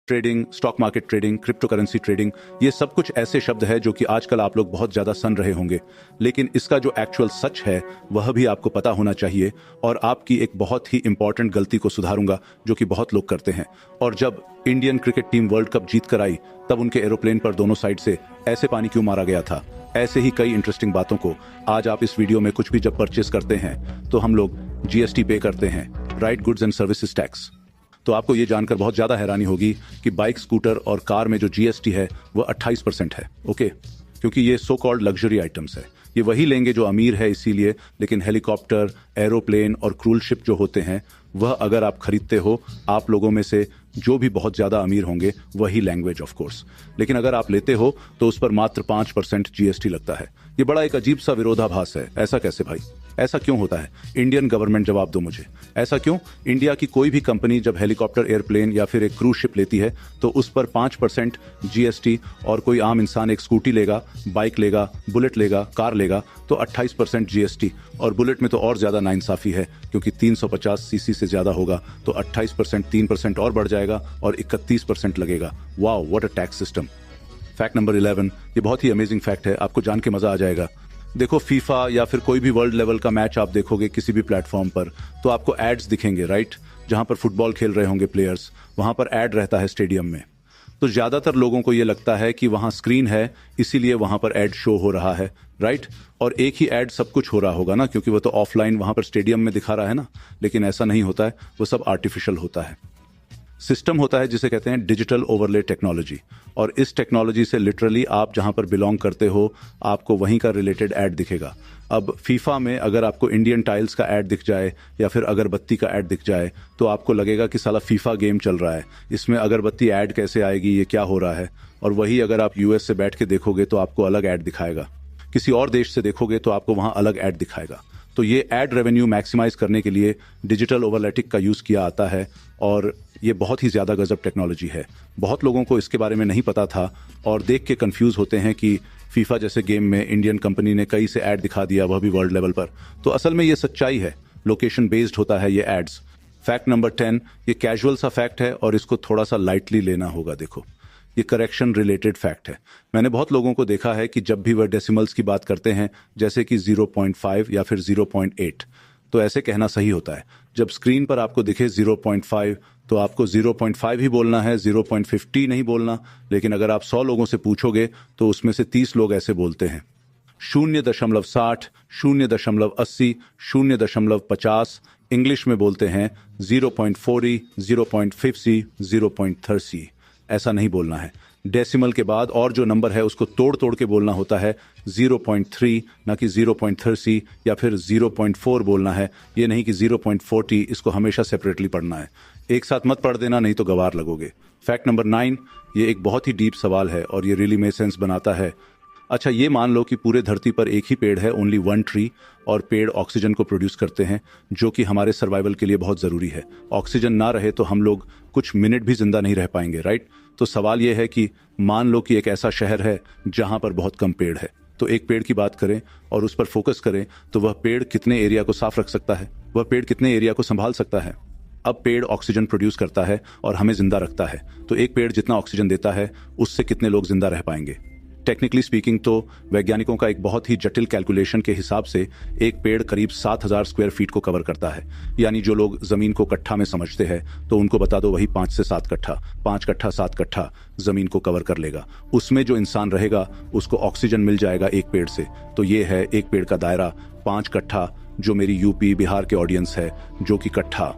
Trading, stock market trading, crypto currency trading, ये सब कुछ ऐसे शब्द है जो कि आजकल आप लोग बहुत ज़्यादा सुन रहे होंगे, लेकिन इसका जो एक्चुअल सच है वह भी आपको पता होना चाहिए। और आपकी एक बहुत ही इंपॉर्टेंट गलती को सुधारूंगा जो कि बहुत लोग करते हैं। और जब Indian cricket team world cup जीत कर आई तब उनके एरोप्लेन पर दोनों साइड से ऐसे पानी क्यों मारा गया था। ऐसे ही कई इंटरेस्टिंग बातों को आज आप इस वीडियो में कुछ भी जब परचेस करते हैं तो हम लोग जीएसटी पे करते हैं, right goods and services tax. तो आपको ये जानकर बहुत ज़्यादा हैरानी होगी कि बाइक, स्कूटर और कार में जो जीएसटी है वह 28% है। ओके, क्योंकि ये सो कॉल्ड लग्जरी आइटम्स है, ये वही लेंगे जो अमीर है इसीलिए। लेकिन हेलीकॉप्टर, एरोप्लेन और क्रूज शिप जो होते हैं वह अगर आप खरीदते हो, आप लोगों में से जो भी बहुत ज़्यादा अमीर होंगे वही लैंग्वेज ऑफ कोर्स। लेकिन अगर आप लेते हो तो उस पर मात्र 5% जीएसटी लगता है। ये बड़ा एक अजीब सा विरोधाभास है। ऐसा कैसे भाई? ऐसा क्यों होता है? इंडियन गवर्नमेंट जवाब दो मुझे, ऐसा क्यों? इंडिया की कोई भी कंपनी जब हेलीकॉप्टर, एयरप्लेन या फिर एक क्रूज शिप लेती है तो उस पर 5% जीएसटी, और कोई आम इंसान एक स्कूटी लेगा, बाइक लेगा, बुलेट लेगा, कार लेगा तो 28% जीएसटी। और बुलेट में तो और ज़्यादा नाइंसाफ़ी है क्योंकि 350 सीसी से ज़्यादा होगा तो 28% 3% और बढ़ जाएगा और 31% लगेगा। Wow, what a tax system. Fact number 11, ये बहुत ही अमेजिंग फैक्ट है, आपको जान के मज़ा आ जाएगा। देखो, फीफा या फिर कोई भी वर्ल्ड लेवल का मैच आप देखोगे किसी भी प्लेटफॉर्म पर तो आपको एड्स दिखेंगे, राइट? जहां पर फुटबॉल खेल रहे होंगे प्लेयर्स, वहां पर एड रहता है स्टेडियम में। तो ज़्यादातर लोगों को ये लगता है कि वहां स्क्रीन है इसीलिए वहां पर एड शो हो रहा है, राइट? और एक ही एड सब कुछ हो रहा होगा ना, क्योंकि वो तो ऑफलाइन वहां पर स्टेडियम में दिखा रहा है ना। लेकिन ऐसा नहीं होता है, वो सब आर्टिफिशियल होता है। सिस्टम होता है जिसे कहते हैं डिजिटल ओवरले टेक्नोलॉजी, और इस टेक्नोलॉजी से लिटरली आप जहां पर बिलोंग करते हो आपको वहीं का रिलेटेड ऐड दिखेगा। अब फीफा में अगर आपको इंडियन टाइल्स का ऐड दिख जाए या फिर अगरबत्ती का ऐड दिख जाए तो आपको लगेगा कि साला फीफा गेम चल रहा है, इसमें अगरबत्ती ऐड कैसे आएगी, ये क्या हो रहा है। और वही अगर आप यूएस से बैठ के देखोगे तो आपको अलग ऐड दिखाएगा, किसी और देश से देखोगे तो आपको वहां अलग ऐड दिखाएगा। तो ये ऐड रेवेन्यू मैक्सिमाइज करने के लिए डिजिटल ओवरलेटिक का यूज़ किया आता है, और ये बहुत ही ज़्यादा गजब टेक्नोलॉजी है। बहुत लोगों को इसके बारे में नहीं पता था और देख के कंफ्यूज होते हैं कि फीफा जैसे गेम में इंडियन कंपनी ने कई से ऐड दिखा दिया, वह भी वर्ल्ड लेवल पर। तो असल में ये सच्चाई है, लोकेशन बेस्ड होता है ये एड्स। फैक्ट नंबर 10, ये कैजुअल सा फैक्ट है और इसको थोड़ा सा लाइटली लेना होगा। देखो, ये करेक्शन रिलेटेड फैक्ट है। मैंने बहुत लोगों को देखा है कि जब भी वह डेसिमल्स की बात करते हैं, जैसे कि 0.5 या फिर 0.8, तो ऐसे कहना सही होता है। जब स्क्रीन पर आपको दिखे 0.5 तो आपको 0.5 ही बोलना है, 0.50 नहीं बोलना। लेकिन अगर आप 100 लोगों से पूछोगे तो उसमें से 30 लोग ऐसे बोलते हैं। 0.60, 0.80, 0.50, इंग्लिश में बोलते हैं 0.40, 0.50, 0.30। ऐसा नहीं बोलना है। डेसिमल के बाद और जो नंबर है उसको तोड़ तोड़ के बोलना होता है। 0.3 ना कि 0.30 या फिर 0.4 बोलना है। ये नहीं कि 0.40, इसको हमेशा सेपरेटली पढ़ना है। एक साथ मत पढ़ देना, नहीं तो गवार लगोगे। फैक्ट नंबर 9, ये एक बहुत ही डीप सवाल है और ये रियली मेक सेंस बनाता है। अच्छा, ये मान लो कि पूरे धरती पर एक ही पेड़ है, ओनली वन ट्री, और पेड़ ऑक्सीजन को प्रोड्यूस करते हैं जो कि हमारे सर्वाइवल के लिए बहुत ज़रूरी है। ऑक्सीजन ना रहे तो हम लोग कुछ मिनट भी जिंदा नहीं रह पाएंगे, राइट? तो सवाल ये है कि मान लो कि एक ऐसा शहर है जहां पर बहुत कम पेड़ है, तो एक पेड़ की बात करें और उस पर फोकस करें तो वह पेड़ कितने एरिया को साफ रख सकता है, वह पेड़ कितने एरिया को संभाल सकता है। अब पेड़ ऑक्सीजन प्रोड्यूस करता है और हमें जिंदा रखता है, तो एक पेड़ जितना ऑक्सीजन देता है उससे कितने लोग जिंदा रह पाएंगे। टेक्निकली स्पीकिंग तो वैज्ञानिकों का एक बहुत ही जटिल कैलकुलेशन के हिसाब से एक पेड़ करीब 7000 स्क्वायर फीट को कवर करता है। यानी जो लोग जमीन को कट्ठा में समझते हैं तो उनको बता दो वही 5 से 7 कट्ठा, 5 कट्ठा 7 कट्ठा जमीन को कवर कर लेगा। उसमें जो इंसान रहेगा उसको ऑक्सीजन मिल जाएगा एक पेड़ से। तो ये है एक पेड़ का दायरा 5 कट्ठा, जो मेरी यूपी बिहार के ऑडियंस है जो कि कट्ठा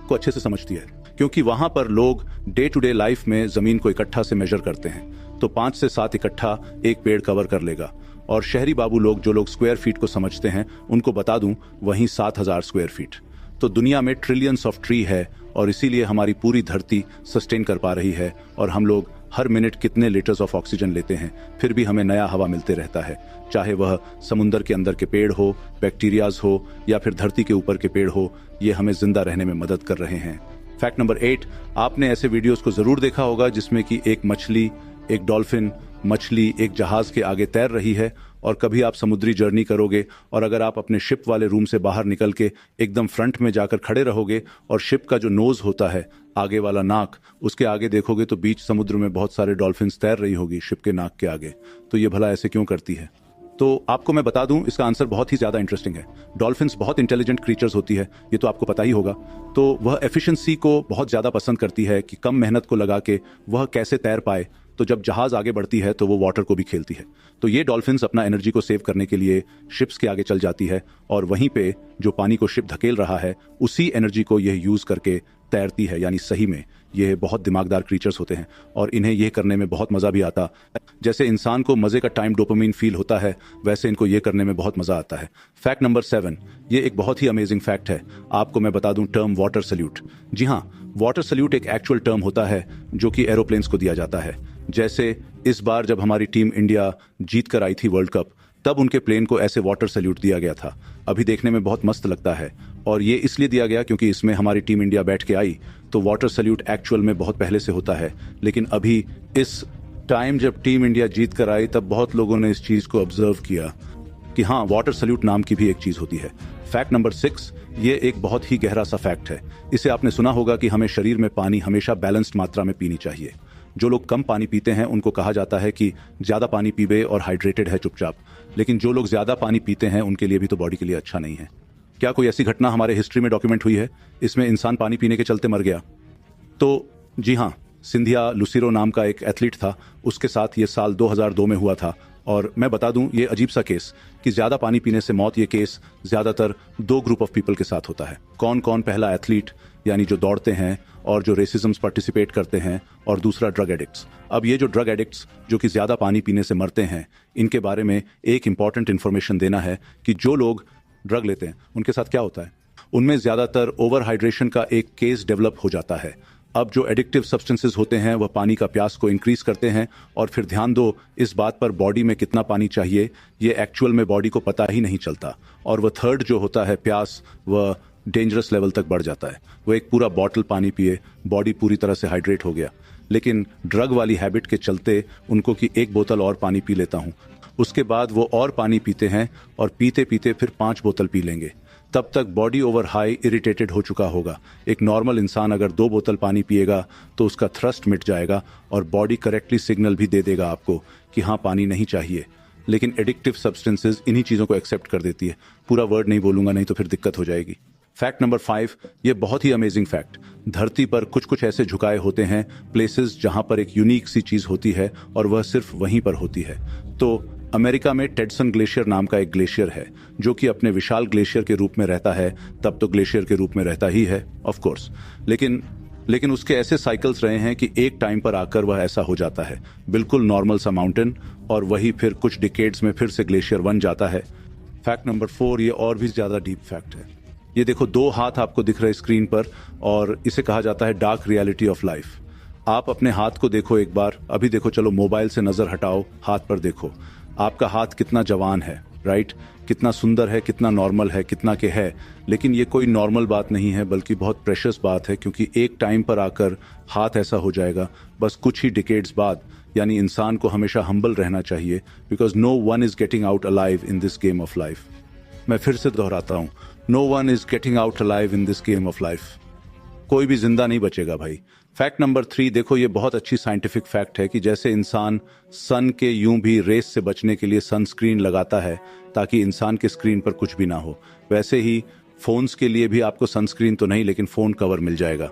को अच्छे से समझती है, क्योंकि वहां पर लोग डे टू डे लाइफ में जमीन को इकट्ठा से मेजर करते हैं। तो 5 से 7 इकट्ठा एक पेड़ कवर कर लेगा। और शहरी बाबू लोग, जो लोग स्क्वायर फीट को समझते हैं, उनको बता दूं वहीं 7000 स्क्वायर फीट। तो दुनिया में ट्रिलियंस ऑफ ट्री है और इसीलिए हमारी पूरी धरती सस्टेन कर पा रही है। और हम लोग हर मिनट कितने लीटर्स ऑफ ऑक्सीजन लेते हैं, फिर भी हमें नया हवा मिलते रहता है। चाहे वह समुंदर के अंदर के पेड़ हो, बैक्टीरियाज हो या फिर धरती के ऊपर के पेड़ हो, ये हमें जिंदा रहने में मदद कर रहे हैं। फैक्ट नंबर 8, आपने ऐसे वीडियोस को जरूर देखा होगा जिसमें कि एक मछली, एक डॉल्फिन, मछली एक जहाज के आगे तैर रही है और कभी आप समुद्री जर्नी करोगे और अगर आप अपने शिप वाले रूम से बाहर निकल के एकदम फ्रंट में जाकर खड़े रहोगे और शिप का जो नोज होता है, आगे वाला नाक, उसके आगे देखोगे तो बीच समुद्र में बहुत सारे डॉल्फिन्स तैर रही होगी शिप के नाक के आगे। तो ये भला ऐसे क्यों करती है? तो आपको मैं बता दूं, इसका आंसर बहुत ही ज़्यादा इंटरेस्टिंग है। डॉल्फिन्स बहुत इंटेलिजेंट क्रीचर्स होती है, ये तो आपको पता ही होगा। तो वह एफिशिएंसी को बहुत ज़्यादा पसंद करती है कि कम मेहनत को लगा के वह कैसे तैर पाए। तो जब जहाज़ आगे बढ़ती है तो वो वाटर को भी खेलती है। तो ये डॉल्फिन्स अपना एनर्जी को सेव करने के लिए शिप्स के आगे चल जाती है और वहीं पे जो पानी को शिप धकेल रहा है उसी एनर्जी को यह यूज़ करके तैरती है। यानी सही में ये बहुत दिमागदार क्रीचर्स होते हैं और इन्हें यह करने में बहुत मज़ा भी आता। जैसे इंसान को मज़े का टाइम डोपामिन फील होता है, वैसे इनको ये करने में बहुत मज़ा आता है। फैक्ट नंबर 7, ये एक बहुत ही अमेजिंग फैक्ट है। आपको मैं बता दूं टर्म वाटर सल्यूट। जी हाँ, वाटर सल्यूट एक एक्चुअल टर्म होता है जो कि एरोप्लेन्स को दिया जाता है। जैसे इस बार जब हमारी टीम इंडिया जीत कर आई थी वर्ल्ड कप, तब उनके प्लेन को ऐसे वाटर सल्यूट दिया गया था। अभी देखने में बहुत मस्त लगता है और ये इसलिए दिया गया क्योंकि इसमें हमारी टीम इंडिया बैठ के आई। तो वाटर सल्यूट एक्चुअल में बहुत पहले से होता है, लेकिन अभी इस टाइम जब टीम इंडिया जीत कर आई तब बहुत लोगों ने इस चीज़ को ऑब्जर्व किया कि हाँ, वाटर सल्यूट नाम की भी एक चीज़ होती है। फैक्ट नंबर 6, ये एक बहुत ही गहरा सा फैक्ट है। इसे आपने सुना होगा कि हमें शरीर में पानी हमेशा बैलेंस्ड मात्रा में पीनी चाहिए। जो लोग कम पानी पीते हैं उनको कहा जाता है कि ज़्यादा पानी पीबे और हाइड्रेटेड है चुपचाप, लेकिन जो लोग ज़्यादा पानी पीते हैं उनके लिए भी तो बॉडी के लिए अच्छा नहीं है। क्या कोई ऐसी घटना हमारे हिस्ट्री में डॉक्यूमेंट हुई है इसमें इंसान पानी पीने के चलते मर गया? तो जी हाँ, सिंधिया लुसीरो नाम का एक एथलीट था, उसके साथ ये साल 2002 में हुआ था। और मैं बता दूं, ये अजीब सा केस कि ज़्यादा पानी पीने से मौत, ये केस ज़्यादातर 2 ग्रुप ऑफ पीपल के साथ होता है। कौन कौन? पहला एथलीट यानी जो दौड़ते हैं और जो रेसिज्म्स पार्टिसिपेट करते हैं, और दूसरा ड्रग एडिक्ट्स। अब ये जो ड्रग एडिक्ट्स जो कि ज़्यादा पानी पीने से मरते हैं, इनके बारे में एक इंपॉर्टेंट इन्फॉर्मेशन देना है कि जो लोग ड्रग लेते हैं उनके साथ क्या होता है। उनमें ज़्यादातर ओवर हाइड्रेशन का एक केस डेवलप हो जाता है। अब जो एडिक्टिव सब्सटेंसेस होते हैं वह पानी का प्यास को इंक्रीज करते हैं और फिर ध्यान दो, इस बात पर बॉडी में कितना पानी चाहिए ये एक्चुअल में बॉडी को पता ही नहीं चलता। और वह थर्ड जो होता है प्यास, वह डेंजरस लेवल तक बढ़ जाता है। वो एक पूरा बॉटल पानी पिए, बॉडी पूरी तरह से हाइड्रेट हो गया। लेकिन ड्रग वाली हैबिट के चलते उनको कि 1 बोतल और पानी पी लेता हूँ, उसके बाद वो और पानी पीते हैं और पीते पीते फिर 5 बोतल पी लेंगे। तब तक बॉडी ओवर हाई इरिटेटेड हो चुका होगा। एक नॉर्मल इंसान अगर 2 बोतल पानी पिएगा तो उसका थ्रस्ट मिट जाएगा और बॉडी करेक्टली सिग्नल भी दे देगा आपको कि हाँ, पानी नहीं चाहिए। लेकिन एडिक्टिव सब्सटेंसेस इन्हीं चीज़ों को एक्सेप्ट कर देती है। पूरा वर्ड नहीं बोलूंगा, नहीं तो फिर दिक्कत हो जाएगी। फैक्ट नंबर 5, ये बहुत ही अमेजिंग फैक्ट। धरती पर कुछ कुछ ऐसे झुकाए होते हैं, प्लेसेस जहां पर एक यूनिक सी चीज होती है और वह सिर्फ वहीं पर होती है। तो अमेरिका में टेडसन ग्लेशियर नाम का एक ग्लेशियर है जो कि अपने विशाल ग्लेशियर के रूप में रहता है। तब तो ग्लेशियर के रूप में रहता ही है ऑफ कोर्स, लेकिन उसके ऐसे साइकिल्स रहे हैं कि एक टाइम पर आकर वह ऐसा हो जाता है, बिल्कुल नॉर्मल सा माउंटेन, और वही फिर कुछ डिकेड्स में फिर से ग्लेशियर बन जाता है। फैक्ट नंबर 4, ये और भी ज्यादा डीप फैक्ट है। ये देखो, 2 हाथ आपको दिख रहे स्क्रीन पर और इसे कहा जाता है डार्क रियलिटी ऑफ लाइफ। आप अपने हाथ को देखो एक बार, अभी देखो, चलो मोबाइल से नजर हटाओ, हाथ पर देखो। आपका हाथ कितना जवान है, राइट? कितना सुंदर है, कितना नॉर्मल है, कितना के है। लेकिन ये कोई नॉर्मल बात नहीं है, बल्कि बहुत प्रेशियस बात है, क्योंकि एक टाइम पर आकर हाथ ऐसा हो जाएगा बस कुछ ही डिकेड्स बाद। यानी इंसान को हमेशा हम्बल रहना चाहिए, because no one is getting out alive in this game of life. मैं फिर से दोहराता हूं, no one is getting out alive in this game of life. कोई भी जिंदा नहीं बचेगा भाई। फैक्ट नंबर 3, देखो, ये बहुत अच्छी साइंटिफिक फैक्ट है कि जैसे इंसान सन के यूं भी रेस से बचने के लिए सनस्क्रीन लगाता है ताकि इंसान के स्क्रीन पर कुछ भी ना हो, वैसे ही फोन्स के लिए भी आपको सनस्क्रीन तो नहीं लेकिन फोन कवर मिल जाएगा।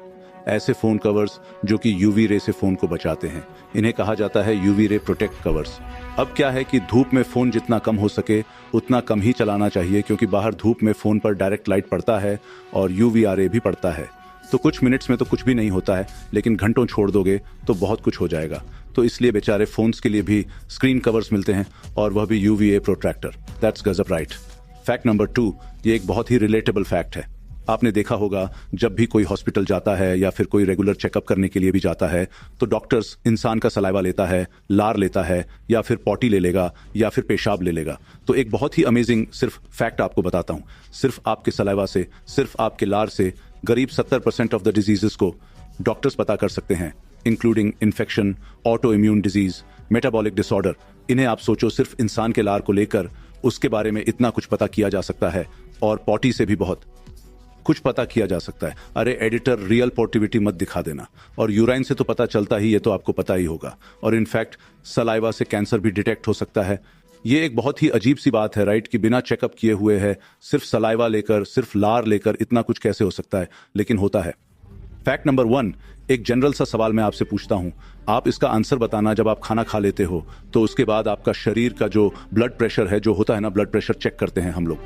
ऐसे फोन कवर्स जो कि यूवी रे से फोन को बचाते हैं, इन्हें कहा जाता है यूवी रे प्रोटेक्ट कवर्स। अब क्या है कि धूप में फोन जितना कम हो सके उतना कम ही चलाना चाहिए, क्योंकि बाहर धूप में फोन पर डायरेक्ट लाइट पड़ता है और यूवीआरए भी पड़ता है। तो कुछ मिनट्स में तो कुछ भी नहीं होता है, लेकिन घंटों छोड़ दोगे तो बहुत कुछ हो जाएगा। तो इसलिए बेचारे फोन्स के लिए भी स्क्रीन कवर्स मिलते हैं, और वह भी यूवीए प्रोट्रैक्टर। दैट्स गजब, राइट? फैक्ट नंबर 2, ये एक बहुत ही रिलेटेबल फैक्ट है। आपने देखा होगा जब भी कोई हॉस्पिटल जाता है या फिर कोई रेगुलर चेकअप करने के लिए भी जाता है तो डॉक्टर्स इंसान का सलाइवा लेता है, लार लेता है, या फिर पॉटी ले लेगा, या फिर पेशाब ले लेगा। तो एक बहुत ही अमेजिंग सिर्फ फैक्ट आपको बताता हूं, सिर्फ आपके सलाइवा से, सिर्फ आपके लार से करीब 70% ऑफ द डिजीजेस को डॉक्टर्स पता कर सकते हैं। Including infection, auto immune disease, metabolic disorder. इन्हें आप सोचो, सिर्फ इंसान के लार को लेकर उसके बारे में इतना कुछ पता किया जा सकता है, और पॉटी से भी बहुत कुछ पता किया जा सकता है। अरे एडिटर, रियल पोर्टिविटी मत दिखा देना। और यूराइन से तो पता चलता ही, ये तो आपको पता ही होगा। और इनफैक्ट सलाइवा से कैंसर भी डिटेक्ट हो सकता है। ये एक बहुत ही अजीब सी बात है, राइट, कि बिना चेकअप किए हुए है, सिर्फ सलाइवा लेकर, सिर्फ लार लेकर इतना कुछ कैसे हो सकता है, लेकिन होता है। फैक्ट नंबर 1, एक जनरल सा सवाल मैं आपसे पूछता हूं, आप इसका आंसर बताना। जब आप खाना खा लेते हो तो उसके बाद आपका शरीर का जो ब्लड प्रेशर है, जो होता है ना, ब्लड प्रेशर चेक करते हैं हम लोग,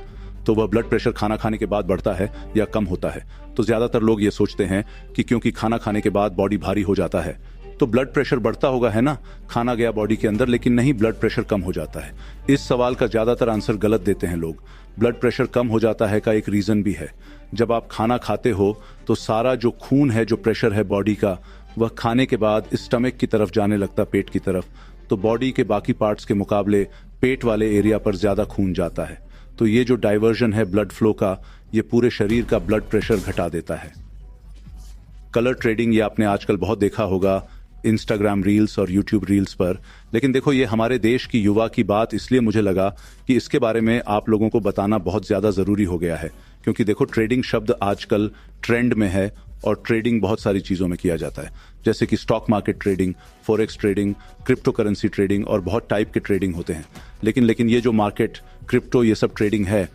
तो वह ब्लड प्रेशर खाना खाने के बाद बढ़ता है या कम होता है। तो ज्यादातर लोग ये सोचते हैं कि क्योंकि खाना खाने के बाद बॉडी भारी हो जाता है तो ब्लड प्रेशर बढ़ता होगा, है ना, खाना गया बॉडी के अंदर, लेकिन नहीं, ब्लड प्रेशर कम हो जाता है। इस सवाल का ज्यादातर आंसर गलत देते हैं लोग। ब्लड प्रेशर कम हो जाता है का एक रीजन भी है। जब आप खाना खाते हो तो सारा जो खून है, जो प्रेशर है बॉडी का, वह खाने के बाद स्टमक की तरफ जाने लगता, पेट की तरफ। तो बॉडी के बाकी पार्ट्स के मुकाबले पेट वाले एरिया पर ज्यादा खून जाता है। तो ये जो डाइवर्जन है ब्लड फ्लो का, ये पूरे शरीर का ब्लड प्रेशर घटा देता है। कलर ट्रेडिंग, ये आपने आजकल बहुत देखा होगा इंस्टाग्राम रील्स और यूट्यूब रील्स पर। लेकिन देखो, ये हमारे देश की युवा की बात इसलिए मुझे लगा कि इसके बारे में आप लोगों को बताना बहुत ज़्यादा ज़रूरी हो गया है। क्योंकि देखो, ट्रेडिंग शब्द आजकल ट्रेंड में है और ट्रेडिंग बहुत सारी चीज़ों में किया जाता है, जैसे कि stock market trading, forex trading, crypto currency trading और बहुत टाइप के ट्रेडिंग होते हैं। लेकिन ये जो मार्केट, क्रिप्टो, ये सब ट्रेडिंग है,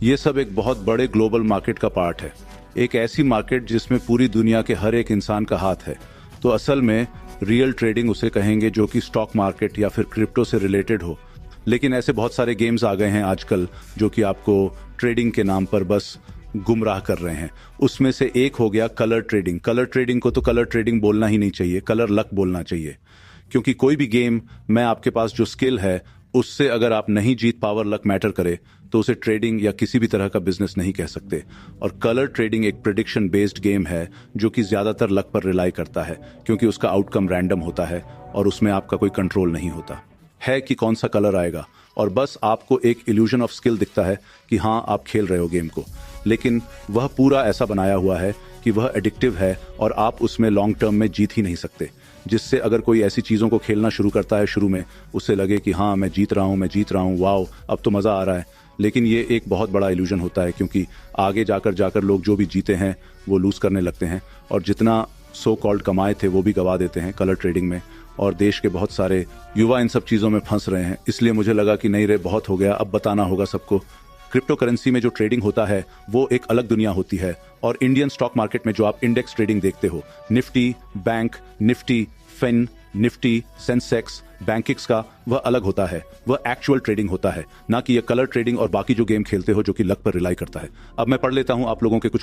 ये सब एक बहुत बड़े ग्लोबल मार्केट का पार्ट है। एक ऐसी मार्केट जिसमें पूरी दुनिया के हर एक इंसान का हाथ है। तो असल में रियल ट्रेडिंग उसे कहेंगे जो कि स्टॉक मार्केट या फिर क्रिप्टो से रिलेटेड हो। लेकिन ऐसे बहुत सारे गेम्स आ गए हैं आजकल जो कि आपको ट्रेडिंग के नाम पर बस गुमराह कर रहे हैं। उसमें से एक हो गया कलर ट्रेडिंग। कलर ट्रेडिंग को तो कलर ट्रेडिंग बोलना ही नहीं चाहिए, कलर लक बोलना चाहिए। क्योंकि कोई भी गेम में आपके पास जो स्किल है उससे अगर आप नहीं जीत, पावर लक मैटर करे, तो उसे ट्रेडिंग या किसी भी तरह का बिजनेस नहीं कह सकते। और कलर ट्रेडिंग एक प्रेडिक्शन बेस्ड गेम है जो कि ज्यादातर लक पर रिलाई करता है, क्योंकि उसका आउटकम रैंडम होता है और उसमें आपका कोई कंट्रोल नहीं होता है कि कौन सा कलर आएगा। और बस आपको एक इल्यूजन ऑफ स्किल दिखता है कि हाँ, आप खेल रहे हो गेम को, लेकिन वह पूरा ऐसा बनाया हुआ है कि वह एडिक्टिव है और आप उसमें लॉन्ग टर्म में जीत ही नहीं सकते। जिससे अगर कोई ऐसी चीज़ों को खेलना शुरू करता है शुरू में, उससे लगे कि हाँ, मैं जीत रहा हूँ, वाओ, अब तो मज़ा आ रहा है। लेकिन ये एक बहुत बड़ा इल्यूजन होता है, क्योंकि आगे जाकर लोग जो भी जीते हैं वो लूज़ करने लगते हैं, और जितना सो कॉल्ड कमाए थे वो भी गवा देते हैं कलर ट्रेडिंग में। और देश के बहुत सारे युवा इन सब चीज़ों में फंस रहे हैं। इसलिए मुझे लगा कि नहीं रे, बहुत हो गया, अब बताना होगा सबको। क्रिप्टो करेंसी में जो ट्रेडिंग होता है वो एक अलग दुनिया होती है, और इंडियन स्टॉक मार्केट में जो आप इंडेक्स ट्रेडिंग देखते हो, Nifty, bank Nifty, fin Nifty, Sensex, Bankex का, वह अलग होता है। वह एक्चुअल ट्रेडिंग होता है, ना कि ये कलर ट्रेडिंग और बाकी जो गेम खेलते हो जो कि लक पर रिलाई करता है। अब मैं पढ़ लेता हूं आप लोगों के कुछ